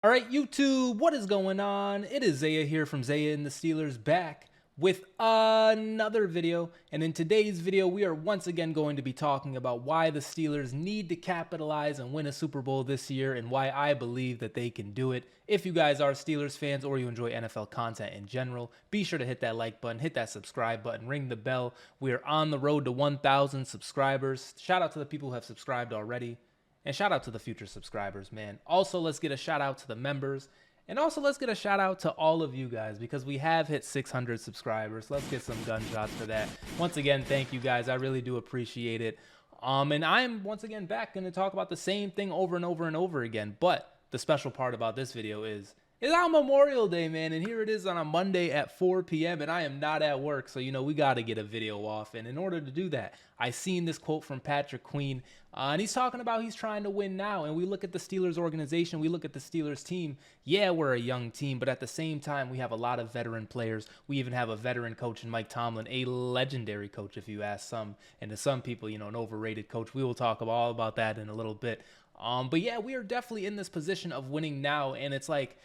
All right, YouTube, what is going on? It is Zaya here from Zaya&TheSteelers back with another video. And in today's video, we are once again going to be talking about why the Steelers need to capitalize and win a Super Bowl this year and why I believe that they can do it. If you guys are Steelers fans or you enjoy NFL content in general, be sure to hit that like button, hit that subscribe button, ring the bell. We are on the road to 1,000 subscribers. Shout out to the people who have subscribed already. And shout out to the future subscribers, man. Also, let's get a shout out to the members. And also, let's get a shout out to all of you guys because we have hit 600 subscribers. Let's get some gunshots for that. Once again, thank you guys. I really do appreciate it. And I'm once again back going to talk about the same thing over and over and over again. But the special part about this video is it's on Memorial Day, man, and here it is on a Monday at 4 p.m. and I am not at work, so we got to get a video off. And in order to do that, I seen this quote from Patrick Queen, and he's talking about he's trying to win now. And we look at the Steelers organization, we look at the Steelers team. Yeah, we're a young team, but at the same time, we have a lot of veteran players. We even have a veteran coach in Mike Tomlin, a legendary coach, if you ask some, and to some people, an overrated coach. We will talk all about that in a little bit. But yeah, we are definitely in this position of winning now, and it's like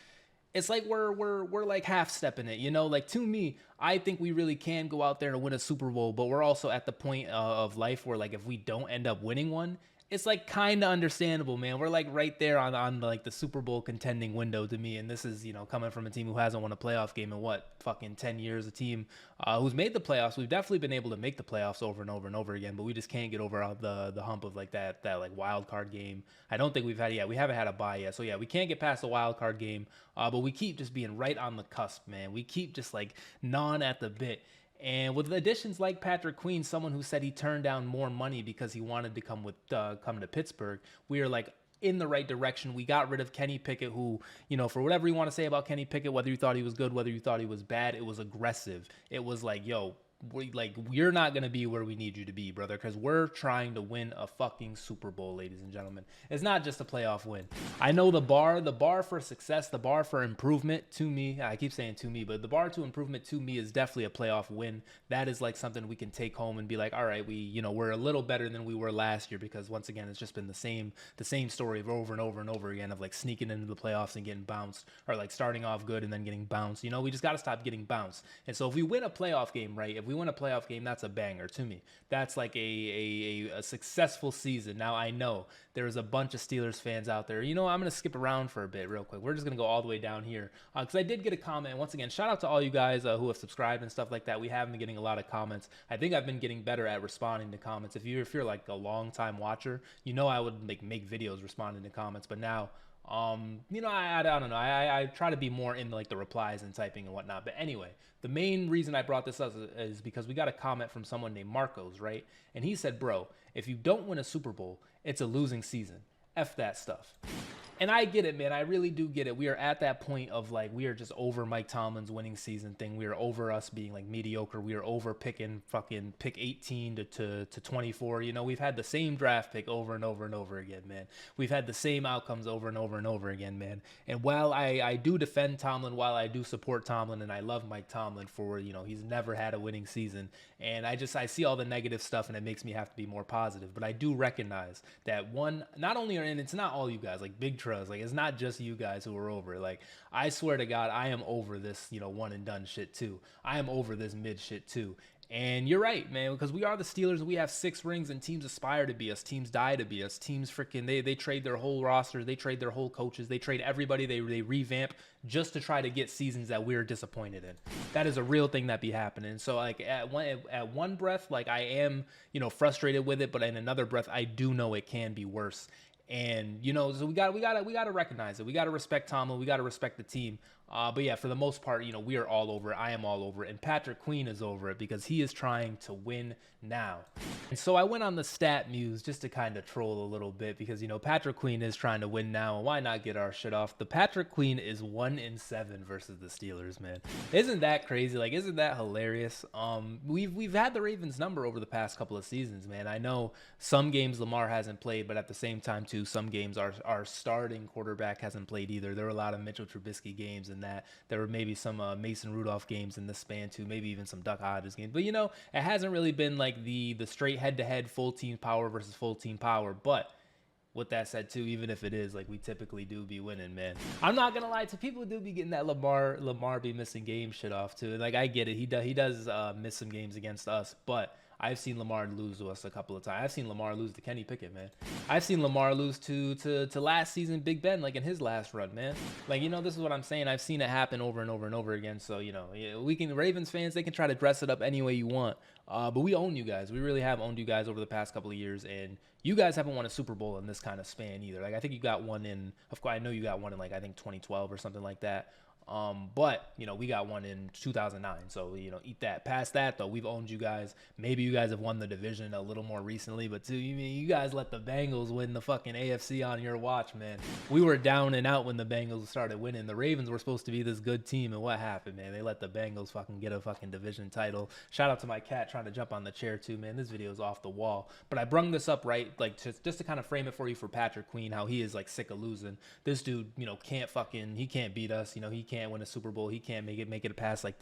we're like half stepping it, like to me, I think we really can go out there and win a Super Bowl, but we're also at the point of life where like if we don't end up winning one, it's like kind of understandable, man. We're like right there on like the Super Bowl contending window to me. And this is, coming from a team who hasn't won a playoff game in what, fucking 10 years, a team who's made the playoffs. We've definitely been able to make the playoffs over and over and over again, but we just can't get over the hump of like that like wild card game. I don't think we haven't had a bye yet. So yeah, we can't get past the wild card game, but we keep just being right on the cusp, man. We keep just like gnawing at the bit. And with additions like Patrick Queen, someone who said he turned down more money because he wanted to come to Pittsburgh, we are like in the right direction. We got rid of Kenny Pickett, who, for whatever you want to say about Kenny Pickett, whether you thought he was good, whether you thought he was bad, it was aggressive. It was like, yo, you're not going to be where we need you to be, brother, because we're trying to win a fucking Super Bowl, ladies and gentlemen. It's not just a playoff win. I know the bar for success, the bar for improvement to me, I keep saying to me, but the bar to improvement to me is definitely a playoff win. That is like something we can take home and be like, all right, we're a little better than we were last year, because once again, it's just been the same story of over and over and over again of like sneaking into the playoffs and getting bounced, or like starting off good and then getting bounced. We just got to stop getting bounced. And so if we win a playoff game, right, if we win a playoff game, that's a banger to me. That's like a successful season. Now, I know there's a bunch of Steelers fans out there. I'm going to skip around for a bit real quick. We're just going to go all the way down here because I did get a comment. Once again, shout out to all you guys who have subscribed and stuff like that. We have been getting a lot of comments. I think I've been getting better at responding to comments. If you're like a long time watcher, I would like make videos responding to comments, but now I don't know. I try to be more in like the replies and typing and whatnot. But anyway, the main reason I brought this up is because we got a comment from someone named Marcos, right? And he said, bro, if you don't win a Super Bowl, it's a losing season. F that stuff. And I get it, man. I really do get it. We are at that point of like, we are just over Mike Tomlin's winning season thing. We are over us being like mediocre. We are over picking fucking pick 18 to 24. We've had the same draft pick over and over and over again, man. We've had the same outcomes over and over and over again, man. And while I do defend Tomlin, while I do support Tomlin, and I love Mike Tomlin for, he's never had a winning season. And I see all the negative stuff and it makes me have to be more positive. But I do recognize that not only and it's not all you guys, like Big Truz, like it's not just you guys who are over it. Like, I swear to God, I am over this, one and done shit too. I am over this mid shit too. And you're right, man, because we are the Steelers. We have 6 rings and teams aspire to be us. Teams die to be us. Teams freaking, they trade their whole rosters. They trade their whole coaches. They trade everybody. They revamp just to try to get seasons that we're disappointed in. That is a real thing that be happening. So like at one breath, like I am, frustrated with it, but in another breath, I do know it can be worse. And so we gotta recognize it. We gotta respect Tomlin. We gotta respect the team. But yeah, for the most part, we are all over it. I am all over it, and Patrick Queen is over it because he is trying to win now. And so I went on the Stat Muse just to kind of troll a little bit because Patrick Queen is trying to win now, and why not get our shit off? The Patrick Queen is 1-7 versus the Steelers, man. Isn't that crazy? Like, isn't that hilarious? We've had the Ravens number over the past couple of seasons, man. I know some games Lamar hasn't played, but at the same time too, some games our starting quarterback hasn't played either. There were a lot of Mitchell Trubisky games in that. There were maybe some Mason Rudolph games in this span too, maybe even some Duck Hodges games. But it hasn't really been like the straight head-to-head full team power versus full team power. But with that said too, even if it is, like, we typically do be winning, man. I'm not gonna lie to people who do be getting that Lamar be missing game shit off too. Like, I get it, he does miss some games against us, but I've seen Lamar lose to us a couple of times. I've seen Lamar lose to Kenny Pickett, man. I've seen Lamar lose to last season Big Ben, like in his last run, man. Like, this is what I'm saying. I've seen it happen over and over and over again. So, we can, Ravens fans, they can try to dress it up any way you want. But we own you guys. We really have owned you guys over the past couple of years, and you guys haven't won a Super Bowl in this kind of span either. Like, I think you got one in, of course, I know you got one in, like, I think 2012 or something like that. But we got one in 2009, so eat that. Past that though, we've owned you guys. Maybe you guys have won the division a little more recently, but too, you guys let the Bengals win the fucking AFC on your watch, man. We were down and out when the Bengals started winning. The Ravens were supposed to be this good team, and what happened, man? They let the Bengals fucking get a fucking division title. Shout out to my cat trying to jump on the chair too, man. This video is off the wall, but I brung this up right, like, just to kind of frame it for you for Patrick Queen, how he is like sick of losing. This dude, he can't beat us. He can't win a Super Bowl. He can't make it past, like,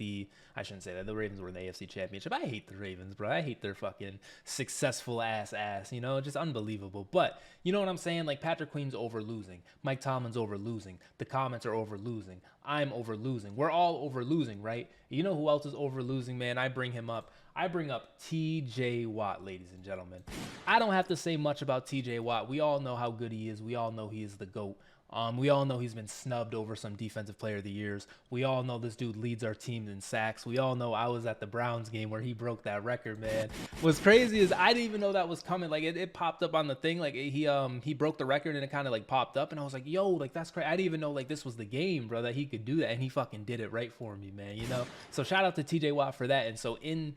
I shouldn't say that. The Ravens were in the AFC Championship. I hate the Ravens, bro. I hate their fucking successful ass, just unbelievable. But you know what I'm saying? Like, Patrick Queen's over losing. Mike Tomlin's over losing. The comments are over losing. I'm over losing. We're all over losing, right? You know who else is over losing, man? I bring him up. I bring up TJ Watt, ladies and gentlemen. I don't have to say much about TJ Watt. We all know how good he is. We all know he is the GOAT. We all know he's been snubbed over some defensive player of the years. We all know this dude leads our team in sacks. We all know I was at the Browns game where he broke that record, man. What's crazy is I didn't even know that was coming. Like, it popped up on the thing. Like, he broke the record and it kind of like popped up, and I was like, yo, like, that's crazy. I didn't even know, like, this was the game, bro, that he could do that, and he fucking did it right for me, man. So shout out to TJ Watt for that. And so in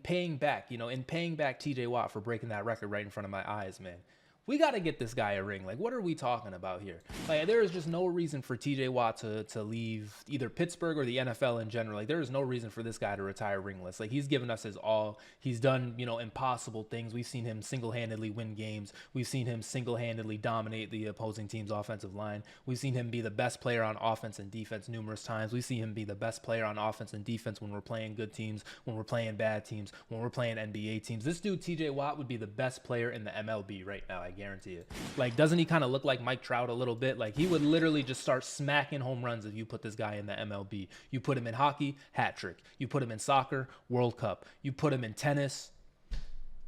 paying back, in paying back TJ Watt for breaking that record right in front of my eyes, man, we got to get this guy a ring. Like, what are we talking about here? Like, there is just no reason for TJ Watt to leave either Pittsburgh or the NFL in general. Like, there is no reason for this guy to retire ringless. Like, he's given us his all. He's done, impossible things. We've seen him single-handedly win games. We've seen him single-handedly dominate the opposing team's offensive line. We've seen him be the best player on offense and defense numerous times. We've seen him be the best player on offense and defense when we're playing good teams, when we're playing bad teams, when we're playing NBA teams. This dude, TJ Watt, would be the best player in the MLB right now, I guarantee it. Like, doesn't he kind of look like Mike Trout a little bit? Like, he would literally just start smacking home runs if you put this guy in the MLB. You put him in hockey, hat trick. You put him in soccer, World Cup. You put him in tennis,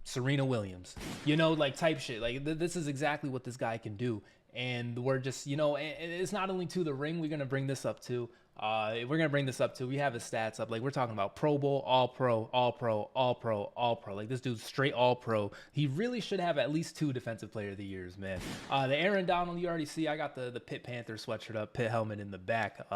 Serena Williams. Like, type shit. Like, this is exactly what this guy can do. And we're just, and it's not only to the ring. We're going to bring this up too. We have his stats up. Like, we're talking about Pro Bowl, All Pro, All Pro, All Pro, All Pro. Like, this dude's straight All Pro. He really should have at least 2 Defensive Player of the Years, man. The Aaron Donald, you already see. I got the Pitt Panther sweatshirt up, Pitt helmet in the back.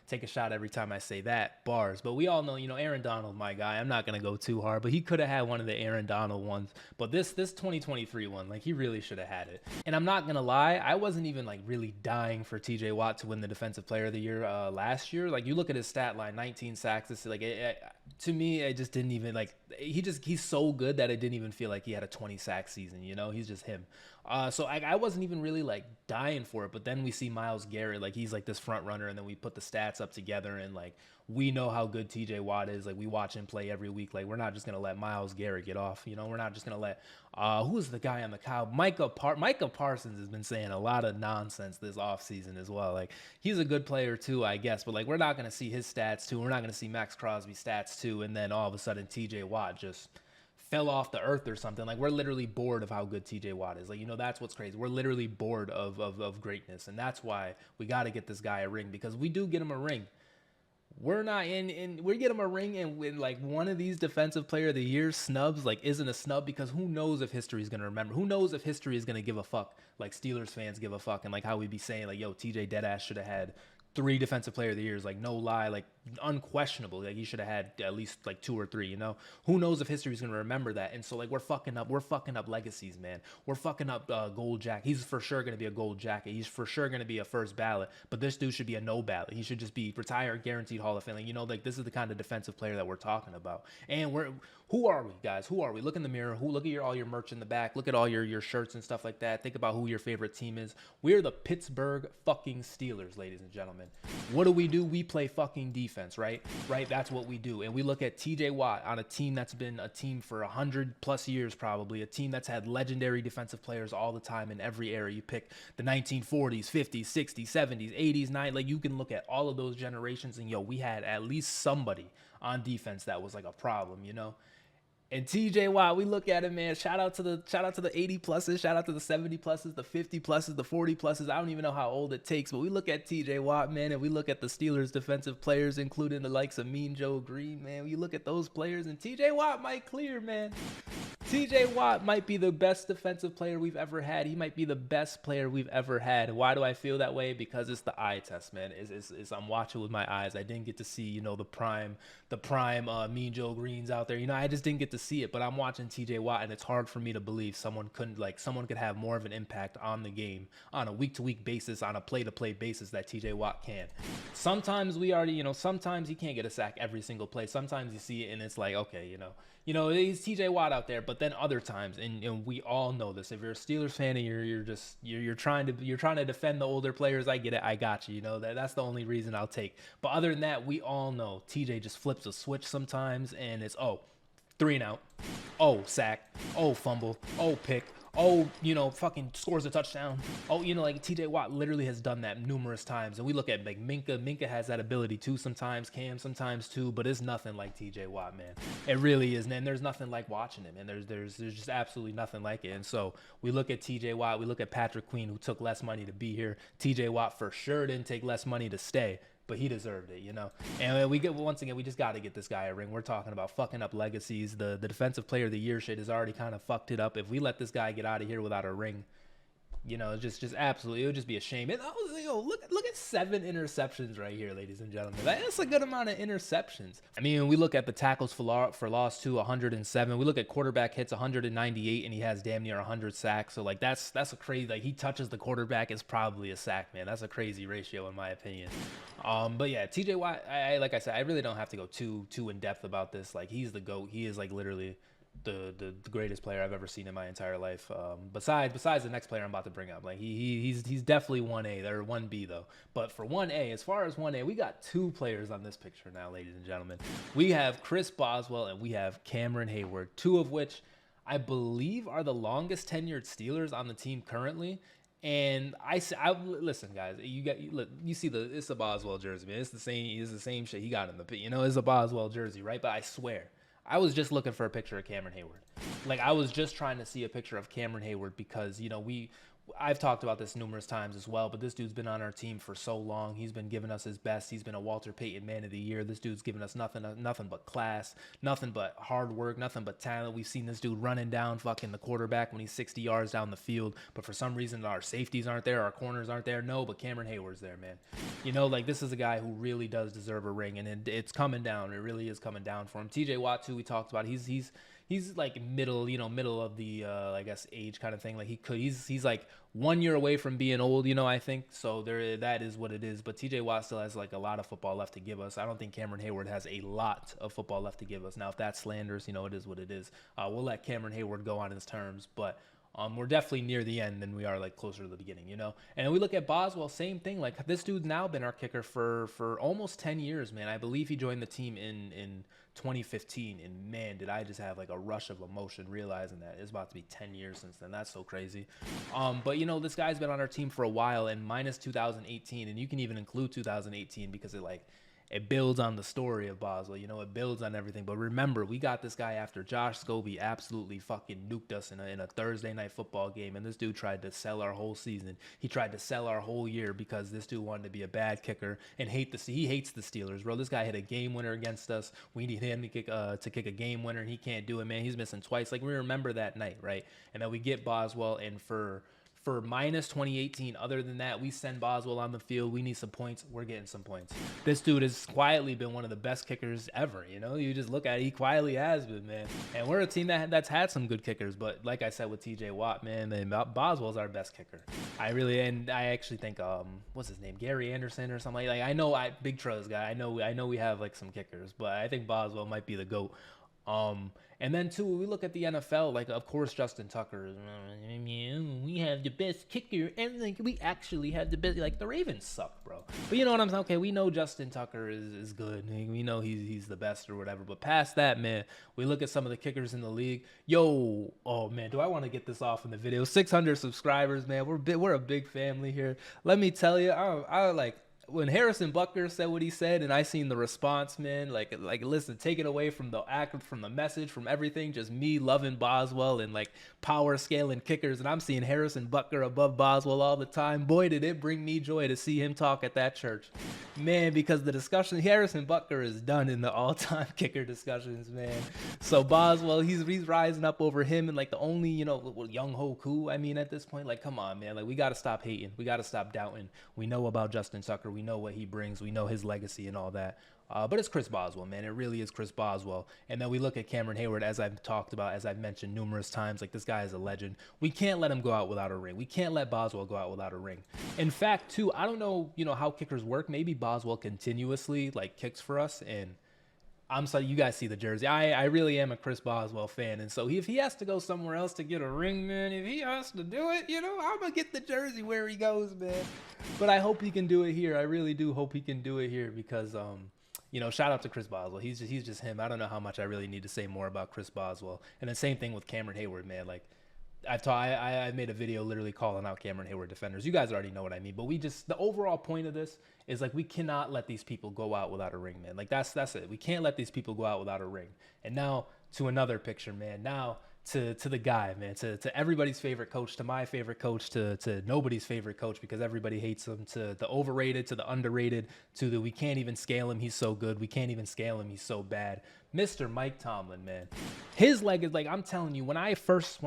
Take a shot every time I say that. Bars. But we all know, Aaron Donald, my guy. I'm not gonna go too hard, but he could have had one of the Aaron Donald ones. But this 2023 one, like, he really should have had it. And I'm not gonna lie, I wasn't even, like, really dying for TJ Watt to win the Defensive Player of the Year last year. Like, you look at his stat line, 19 sacks. It's like, to me, it just didn't even, like, he's so good that it didn't even feel like he had a 20 sack season. He's just him. So I wasn't even really, like, dying for it. But then we see Myles Garrett, like, he's like this front runner, and then we put the stats up together, and, like, we know how good TJ Watt is. Like, we watch him play every week. Like, we're not just gonna let Myles Garrett get off. We're not just gonna let who's the guy on the cow? Micah Parsons has been saying a lot of nonsense this offseason as well. Like, he's a good player too, I guess, but, like, we're not gonna see his stats too. We're not gonna see Max Crosby's stats too, and then all of a sudden TJ Watt just fell off the earth or something. Like, we're literally bored of how good TJ Watt is. Like, that's what's crazy. We're literally bored of greatness, and that's why we got to get this guy a ring, because we do get him a ring. We're not we get him a ring, and when, like, one of these Defensive Player of the Year snubs, like, isn't a snub, because who knows if history is going to remember? Who knows if history is going to give a fuck, like Steelers fans give a fuck, and, like, how we be saying, like, yo, TJ Deadass should have had 3 Defensive Player of the Years, like, no lie, like, unquestionable. Like, he should have had at least, like, 2 or 3, Who knows if history's going to remember that? And so, like, we're fucking up legacies, man. We're fucking up gold jacket. He's for sure going to be a gold jacket. He's for sure going to be a first ballot, but this dude should be a no ballot. He should just be retired, guaranteed Hall of Fame. Like, like, this is the kind of defensive player that we're talking about. And Who are we, guys? Who are we? Look in the mirror. Look at all your merch in the back. Look at all your shirts and stuff like that. Think about who your favorite team is. We're the Pittsburgh fucking Steelers, ladies and gentlemen. What do? We play fucking defense, right? Right? That's what we do. And we look at TJ Watt on a team that's been a team for 100+ years, probably. A team that's had legendary defensive players all the time in every era. You pick the 1940s, 50s, 60s, 70s, 80s, 90s. Like, you can look at all of those generations, and we had at least somebody on defense that was like a problem, And TJ Watt, we look at him, man. Shout out to the 80 pluses, shout out to the 70 pluses, the 50 pluses, the 40 pluses. I don't even know how old it takes, but we look at TJ Watt, man, and we look at the Steelers defensive players, including the likes of Mean Joe Green, man. We look at those players, and TJ Watt might clear, man. TJ Watt might be the best defensive player we've ever had. He might be the best player we've ever had. Why do I feel that way? Because it's the eye test, man. I'm watching with my eyes. I didn't get to see, the prime Mean Joe Greens out there. I just didn't get to see it. But I'm watching TJ Watt, and it's hard for me to believe someone could have more of an impact on the game on a week-to-week basis, on a play-to-play basis that TJ Watt can. Sometimes sometimes he can't get a sack every single play. Sometimes you see it, and it's like, okay, he's TJ Watt out there. But then other times, and we all know this. If you're a Steelers fan and you're trying to defend the older players, I get it. I got you. That's the only reason I'll take. But other than that, we all know TJ just flips a switch sometimes, and it's 3 and out. Sack. Fumble. Pick. Fucking scores a touchdown. Like TJ Watt literally has done that numerous times. And we look at like Minka. Minka has that ability too sometimes. Cam sometimes too. But it's nothing like TJ Watt, man. It really is. And there's nothing like watching him. And there's just absolutely nothing like it. And so we look at TJ Watt. We look at Patrick Queen, who took less money to be here. TJ Watt for sure didn't take less money to stay. But he deserved it, And we just got to get this guy a ring. We're talking about fucking up legacies. The defensive player of the year shit has already kind of fucked it up. If we let this guy get out of here without a ring, just absolutely, it would just be a shame. And look at 7 interceptions right here, ladies and gentlemen. That's a good amount of interceptions. I mean, we look at the tackles for loss too, 107. We look at quarterback hits, 198, and he has damn near 100 sacks. So like that's a crazy. Like, he touches the quarterback, is probably a sack, man. That's a crazy ratio in my opinion. But yeah, TJ Watt. Like I said, I really don't have to go too in depth about this. Like, he's the GOAT. He is like literally the greatest player I've ever seen in my entire life. Besides the next player I'm about to bring up, like he's definitely 1A or 1B though. But for 1A, as far as 1A, we got 2 players on this picture now, ladies and gentlemen. We have Chris Boswell and we have Cameron Hayward, 2 of which I believe are the longest tenured Steelers on the team currently. And I listen, guys. You see it's a Boswell jersey, man. It's the same shit he got in the pit. It's a Boswell jersey, right? But I swear, I was just looking for a picture of Cameron Hayward. Like, I was just trying to see a picture of Cameron Hayward because, I've talked about this numerous times as well, but this dude's been on our team for so long. He's been giving us his best. He's been a Walter Payton Man of the Year. This dude's given us nothing but class, nothing but hard work, nothing but talent. We've seen this dude running down fucking the quarterback when he's 60 yards down the field, but for some reason our safeties aren't there, our corners aren't there. No, but Cameron Hayward's there, man. Like, this is a guy who really does deserve a ring, and it's coming down. It really is coming down for him. TJ Watt, too, we talked about. He's like middle of the I guess age kind of thing. Like, he's like 1 year away from being old, I think. So that is what it is. But TJ Watt still has like a lot of football left to give us. I don't think Cameron Hayward has a lot of football left to give us. Now, if that's slanders, it is what it is. We'll let Cameron Hayward go on his terms, but we're definitely near the end than we are like closer to the beginning, And we look at Boswell, same thing. Like, this dude's now been our kicker for almost 10 years, man. I believe he joined the team in 2015, and man, did I just have like a rush of emotion realizing that it's about to be 10 years since then. That's so crazy. But this guy's been on our team for a while, and minus 2018, and you can even include 2018 because it builds on the story of Boswell, it builds on everything. But remember, we got this guy after Josh Scobie absolutely fucking nuked us in a Thursday night football game, and this dude tried to sell our whole season. He tried to sell our whole year because this dude wanted to be a bad kicker and he hates the Steelers, bro. This guy hit a game winner against us. We need him to kick a game winner, and he can't do it, man. He's missing twice. Like, we remember that night, right? And then we get Boswell, and for minus 2018, other than that, we send Boswell on the field. We need some points. We're getting some points. This dude has quietly been one of the best kickers ever. You just look at it, he quietly has been, man. And we're a team that's had some good kickers. But like I said with TJ Watt, man, Boswell's our best kicker. I actually think what's his name, Gary Anderson or something like. I know Big Truz guy. I know we have like some kickers, but I think Boswell might be the GOAT. And then too, when we look at the NFL, like of course Justin Tucker is, we have the best kicker, and like we actually have the best. Like the Ravens suck, bro. But you know what I'm saying? Okay, we know Justin Tucker is good. We know he's the best or whatever. But past that, man, we look at some of the kickers in the league. Yo, oh man, do I want to get this off in the video? 600 subscribers, man. We're a big family here. Let me tell you, I like. When Harrison Butker said what he said, and I seen the response, man, like listen, take it away from the act, from the message, from everything, just me loving Boswell and like power scaling kickers, and I'm seeing Harrison Butker above Boswell all the time. Boy, did it bring me joy to see him talk at that church, man, because the discussion, Harrison Butker is done in the all-time kicker discussions, man. So Boswell, he's rising up over him, and like the only, Young Ho Koo, I mean, at this point, like, come on, man, like we got to stop hating, we got to stop doubting. We know about Justin Tucker. We know what he brings. We know his legacy and all that. But it's Chris Boswell, man. It really is Chris Boswell. And then we look at Cameron Hayward, as I've talked about, as I've mentioned numerous times, like this guy is a legend. We can't let him go out without a ring. We can't let Boswell go out without a ring. In fact, too, I don't know, how kickers work. Maybe Boswell continuously like kicks for us, and I'm sorry, you guys see the jersey. I really am a Chris Boswell fan, and so if he has to go somewhere else to get a ring, man, if he has to do it, I'm gonna get the jersey where he goes, man. But I hope he can do it here. I really do hope he can do it here because, shout out to Chris Boswell. He's just him. I don't know how much I really need to say more about Chris Boswell. And the same thing with Cameron Hayward, man. Like, I've made a video literally calling out Cameron Hayward defenders. You guys already know what I mean, but the overall point of this is like we cannot let these people go out without a ring, man. Like that's it. We can't let these people go out without a ring. And now to another picture, man. Now to the guy, man, to everybody's favorite coach, to my favorite coach, to nobody's favorite coach because everybody hates him, to the overrated, to the underrated, to the we can't even scale him, he's so good, we can't even scale him, he's so bad. Mr. Mike Tomlin, man. His leg is like, I'm telling you, when I first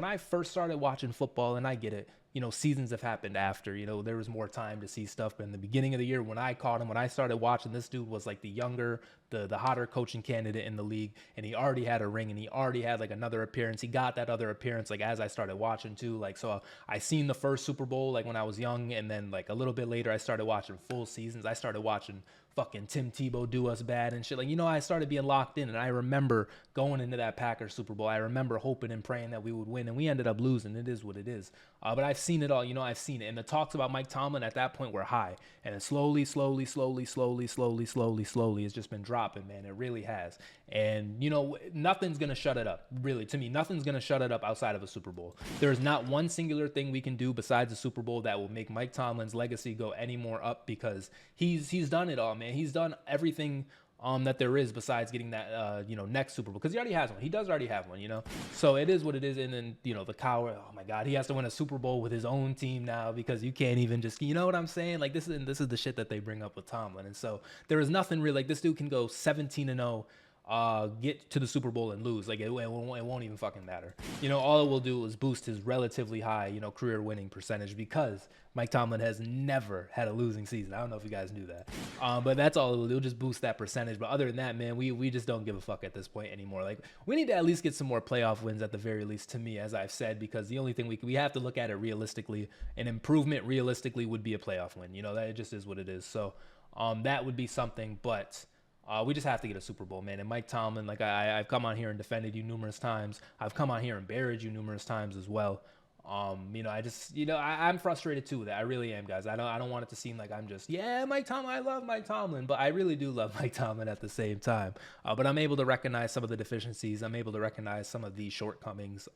started watching football, and I get it, seasons have happened after, there was more time to see stuff. But in the beginning of the year, when I caught him, when I started watching, this dude was like the younger, the hotter coaching candidate in the league, and he already had a ring, and he already had like another appearance. He got that other appearance like as I started watching too. Like, so I seen the first Super Bowl like when I was young, and then like a little bit later I started watching full seasons. I started watching fucking Tim Tebow do us bad and shit. Like, I started being locked in, and I remember going into that Packers Super Bowl. I remember hoping and praying that we would win, and we ended up losing. It is what it is. But I've seen it all. I've seen it. And the talks about Mike Tomlin at that point were high, and then slowly, it's just been dropping, man. It really has. And, nothing's going to shut it up. Really, to me, nothing's going to shut it up outside of a Super Bowl. There's not one singular thing we can do besides the Super Bowl that will make Mike Tomlin's legacy go any more up, because he's done it all, man. He's done everything that there is besides getting that next Super Bowl, because he already has one. He does already have one, So it is what it is. And then the coward, oh my God, he has to win a Super Bowl with his own team now, because you can't even just, you know what I'm saying? Like this is the shit that they bring up with Tomlin. And so there is nothing really, like this dude can go 17-0. Get to the Super Bowl and lose. Like it won't even fucking matter. All it will do is boost his relatively high, career winning percentage, because Mike Tomlin has never had a losing season. I don't know if you guys knew that. But that's all it will do. It'll just boost that percentage. But other than that, man, we just don't give a fuck at this point anymore. Like we need to at least get some more playoff wins at the very least, to me, as I've said, because the only thing we have to look at it realistically. An improvement realistically would be a playoff win. That it just is what it is. So that would be something, but we just have to get a Super Bowl, man. And Mike Tomlin, like I've come on here and defended you numerous times. I've come on here and buried you numerous times as well. I'm frustrated too with that. I really am, guys. I don't want it to seem like I'm just, Mike Tomlin, I love Mike Tomlin, but I really do love Mike Tomlin at the same time. But I'm able to recognize some of the deficiencies. I'm able to recognize some of the shortcomings.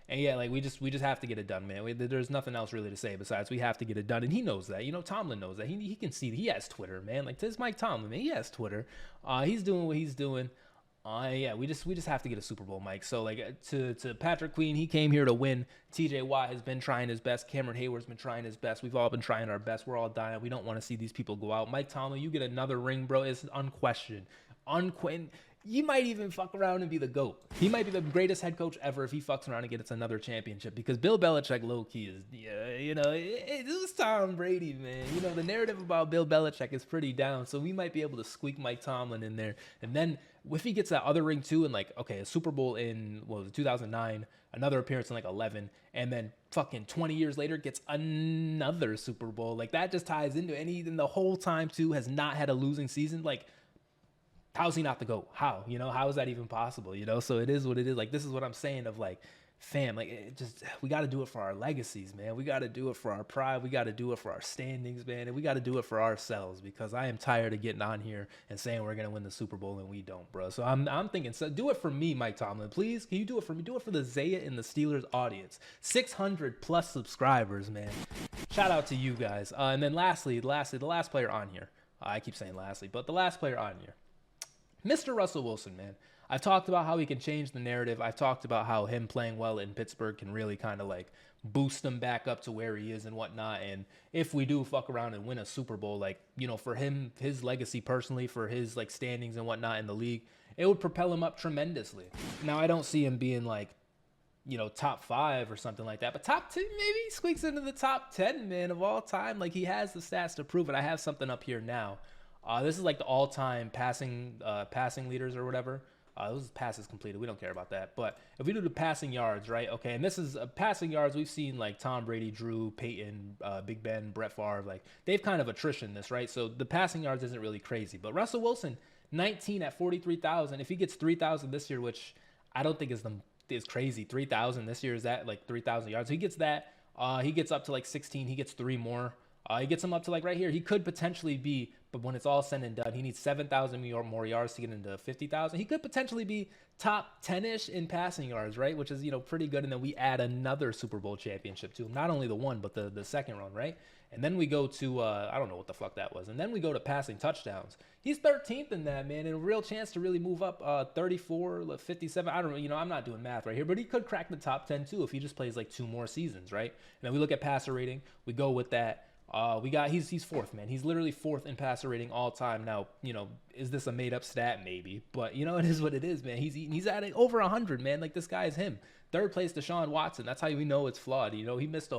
And yeah, like we just have to get it done, man. There's nothing else really to say besides we have to get it done, and he knows that. Tomlin knows that. He can see. He has Twitter, man. Like this Mike Tomlin, man. He has Twitter. He's doing what he's doing. We just have to get a Super Bowl, Mike. So like to Patrick Queen, he came here to win. TJ Watt has been trying his best. Cameron Hayward's been trying his best. We've all been trying our best. We're all dying. We don't want to see these people go out. Mike Tomlin, you get another ring, bro. It's unquestioned. You might even fuck around and be the GOAT. He might be the greatest head coach ever if he fucks around and gets another championship, because Bill Belichick low-key is, it was Tom Brady, man. The narrative about Bill Belichick is pretty down, so we might be able to squeak Mike Tomlin in there. And then if he gets that other ring too, and like, okay, a Super Bowl in, 2009, another appearance in like 11, and then fucking 20 years later gets another Super Bowl, like that just ties into, and he, the whole time too has not had a losing season, like, How's he not the GOAT? How? You know, how is that even possible? You know, so it is what it is. Like, this is what I'm saying of like, fam, like, it just, we got to do it for our legacies, man. We got to do it for our pride. We got to do it for our standings, man. And we got to do it for ourselves, because I am tired of getting on here and saying we're going to win the Super Bowl and we don't, bro. So I'm thinking, so do it for me, Mike Tomlin. Please, can you do it for me? Do it for the Zaya and the Steelers audience. 600 plus subscribers, man. Shout out to you guys. And then lastly, the last player on here. I keep saying lastly, but the last player on here. Mr. Russell Wilson, man. I've talked about how he can change the narrative. I've talked about how him playing well in Pittsburgh can really kind of like boost him back up to where he is and whatnot. And if we do fuck around and win a Super Bowl, like, you know, for him, his legacy personally, for his like standings and whatnot in the league, it would propel him up tremendously. Now, I don't see him being like, you know, top 5 or something like that, but top 10, maybe he squeaks into the top 10, man, of all time. Like, he has the stats to prove it. I have something up here now. This is like the all-time passing leaders or whatever. Those passes completed. We don't care about that. But if we do the passing yards, right? Okay, and this is passing yards. We've seen like Tom Brady, Drew, Peyton, Big Ben, Brett Favre. Like, they've kind of attrition this, right? So the passing yards isn't really crazy. But Russell Wilson, 19 at 43,000. If he gets 3,000 this year, which I don't think is crazy. 3,000 this year, is that like 3,000 yards? So he gets that. He gets up to like 16. He gets 3 more. He gets him up to like right here. He could potentially be, but when it's all said and done, he needs 7,000 more yards to get into 50,000. He could potentially be top 10-ish in passing yards, right? Which is, you know, pretty good. And then we add another Super Bowl championship to him. Not only the one, but the second one, right? And then we go to, I don't know what the fuck that was. And then we go to passing touchdowns. He's 13th in that, man, and a real chance to really move up 34, 57. I don't know, you know, I'm not doing math right here, but he could crack the top 10 too if he just plays like 2 more seasons, right? And then we look at passer rating. We go with that. He's 4th, man. He's literally 4th in passer rating all time. Now, you know, is this a made up stat? Maybe, but you know, it is what it is, man. He's at over 100, man. Like, this guy is him. 3rd place, Deshaun Watson. That's how we know it's flawed. You know, he missed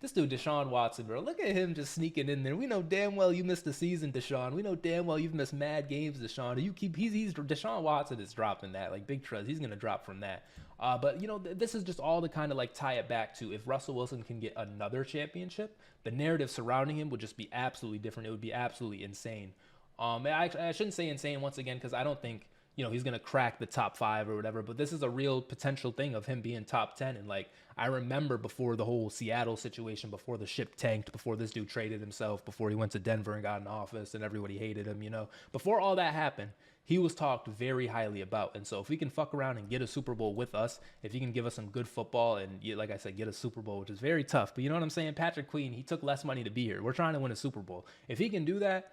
this dude, Deshaun Watson, bro. Look at him just sneaking in there. We know damn well you missed a season, Deshaun. We know damn well you've missed mad games, Deshaun. Deshaun Watson is dropping that, like, big trust. He's going to drop from that. But, you know, this is just all to kind of like tie it back to, if Russell Wilson can get another championship, the narrative surrounding him would just be absolutely different. It would be absolutely insane. I shouldn't say insane once again, because I don't think, you know, he's going to crack the top 5 or whatever, but this is a real potential thing of him being top 10. And like, I remember before the whole Seattle situation, before the ship tanked, before this dude traded himself, before he went to Denver and got in office and everybody hated him, you know, before all that happened, he was talked very highly about. And so if we can fuck around and get a Super Bowl with us, if he can give us some good football and, like I said, get a Super Bowl, which is very tough, but you know what I'm saying? Patrick Queen, he took less money to be here. We're trying to win a Super Bowl. If he can do that,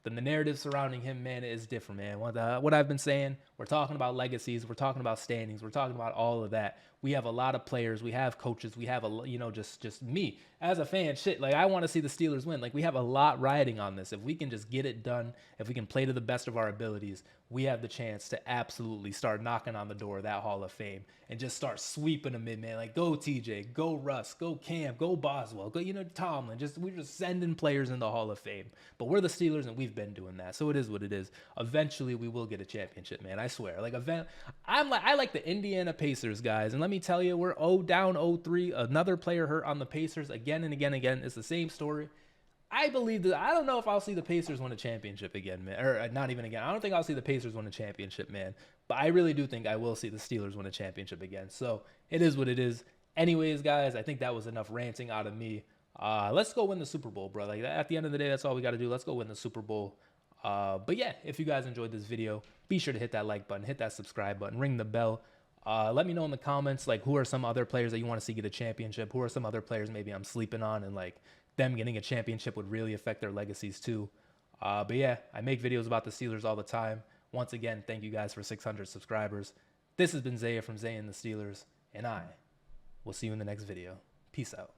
then the narrative surrounding him, man, is different, man. What I've been saying, we're talking about legacies, we're talking about standings, we're talking about all of that. We have a lot of players, we have coaches, we have you know, just me as a fan, shit, like, I want to see the Steelers win. Like, we have a lot riding on this. If we can just get it done, if we can play to the best of our abilities, we have the chance to absolutely start knocking on the door of that Hall of Fame and just start sweeping them in, man. Like, go TJ, go Russ, go Cam, go Boswell, go, you know, Tomlin. We're just sending players in the Hall of Fame. But we're the Steelers, and we've been doing that. So it is what it is. Eventually, we will get a championship, man. I swear. Like, I like the Indiana Pacers, guys. And let me tell you, we're down 0-3. Another player hurt on the Pacers again and again and again. It's the same story. I believe that. I don't know if I'll see the Pacers win a championship again, man. Or not even again. I don't think I'll see the Pacers win a championship, man. But I really do think I will see the Steelers win a championship again. So it is what it is. Anyways, guys, I think that was enough ranting out of me. Let's go win the Super Bowl, bro. Like, at the end of the day, that's all we got to do. Let's go win the Super Bowl. But yeah, if you guys enjoyed this video, be sure to hit that like button, hit that subscribe button, ring the bell. Let me know in the comments, like, who are some other players that you want to see get a championship? Who are some other players maybe I'm sleeping on, and like, them getting a championship would really affect their legacies too. But yeah, I make videos about the Steelers all the time. Once again, thank you guys for 600 subscribers. This has been Zaya from Zaya and the Steelers, and I will see you in the next video. Peace out.